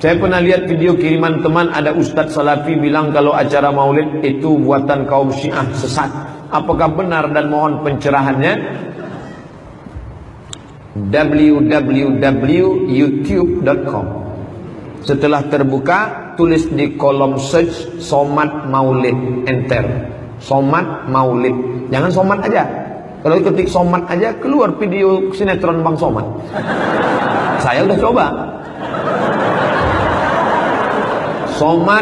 Saya pernah lihat video kiriman teman, ada Ustadz Salafi bilang kalau acara maulid itu buatan kaum Syiah sesat. Apakah benar dan mohon pencerahannya? www.youtube.com. Setelah terbuka, tulis di kolom search Somad Maulid, enter. Somad Maulid. Jangan Somad aja. Kalau ketik Somad aja keluar video sinetron Bang Somad. Saya udah coba. Somad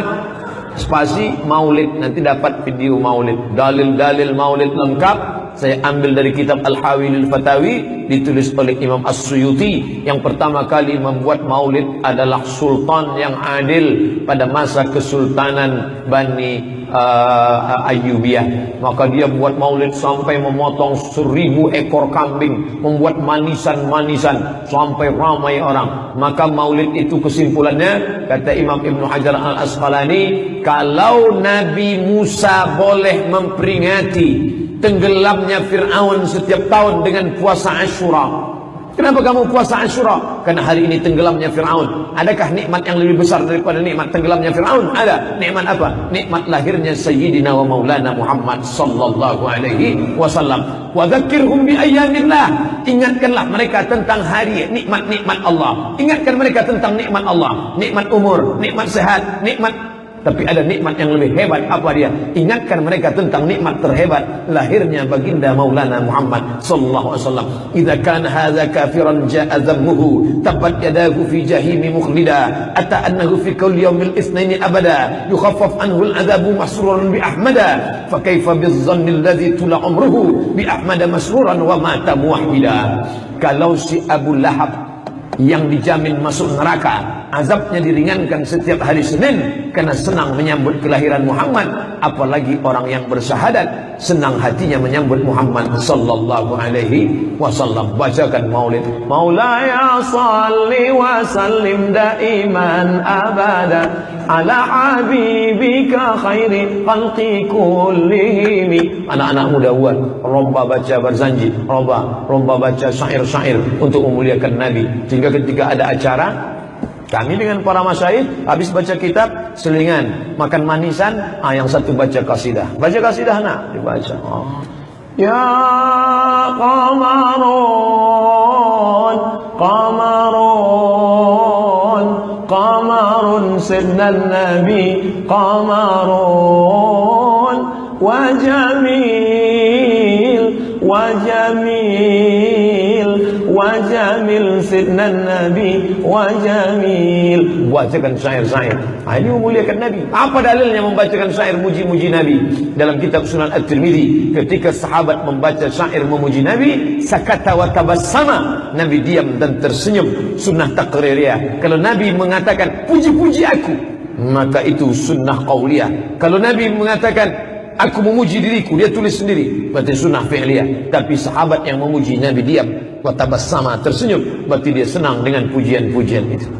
spasi Maulid, nanti dapat video Maulid. Dalil-dalil Maulid lengkap saya ambil dari kitab Al-Hawilul Fatawi, ditulis oleh Imam As-Suyuti. Yang pertama kali membuat Maulid adalah sultan yang adil pada masa kesultanan Bani Ayyubiyah. Maka dia buat maulid sampai memotong 1000 ekor kambing, membuat manisan-manisan sampai ramai orang. Maka maulid itu kesimpulannya, kata Imam Ibnu Hajar Al-Asqalani, kalau Nabi Musa boleh memperingati tenggelamnya Fir'aun setiap tahun dengan puasa Asyura, kenapa kamu puasa Asyura? Karena hari ini tenggelamnya Fir'aun. Adakah nikmat yang lebih besar daripada nikmat tenggelamnya Fir'aun? Ada. Nikmat apa? Nikmat lahirnya Sayyidina wa Maulana Muhammad sallallahu alaihi wasallam. Wa dzakirhum bi ayyamillah. Ingatkanlah mereka tentang hari nikmat-nikmat Allah. Ingatkan mereka tentang nikmat Allah. Nikmat umur, nikmat sehat, nikmat. Tapi ada nikmat yang lebih hebat. Apa dia? Ingatkan mereka tentang nikmat terhebat lahirnya baginda Maulana Muhammad sallallahu alaihi wasallam. Idza kana hadza kafiran ja'a dhammuhu tabbat yadahu fi jahimi mukhlida ata annahu fi kulli yawmil itsnaini abada yukhaffaf anhu al-'adzabu masruran bi ahmada fa kaifa bizzanni alladhi tula umruhu bi ahmada masruran wa mata muwahhida. Kalau si Abu Lahab yang dijamin masuk neraka, azabnya diringankan setiap hari Senin karena senang menyambut kelahiran Muhammad, apalagi orang yang bersyahadat senang hatinya menyambut Muhammad sallallahu alaihi wasallam. Bacakan maulid. Maulaya salli wa sallim daiman abada ala habibika khairi khalqi kullihim. Anak-anak muda buat lomba baca barzanji, lomba baca syair-syair untuk memuliakan Nabi. Sehingga ketika ada acara, kami dengan para masyayikh habis baca kitab, selingan, makan manisan, yang satu baca kasidah. Baca kasidah nak, dibaca. Ya qamarun, qamarun, qamarun sidnan nabi, qamarun, wa jamil, wa jamil, wa jamil sidnan nabi, wa jamil. Bacakan syair-syair. Ini memuliakan Nabi. Apa dalilnya membacakan syair muji-muji Nabi? Dalam kitab Sunan At-Tirmidzi, ketika sahabat membaca syair memuji Nabi, sakata wa tabassama, Nabi diam dan tersenyum. Sunnah taqririyah. Kalau Nabi mengatakan puji-puji aku, maka itu sunnah qauliyah. Kalau Nabi mengatakan aku memuji diriku, dia tulis sendiri, berarti sunnah fi'liyah. Tapi sahabat yang memuji Nabi diam, wa tabassama, tersenyum, berarti dia senang dengan pujian-pujian itu.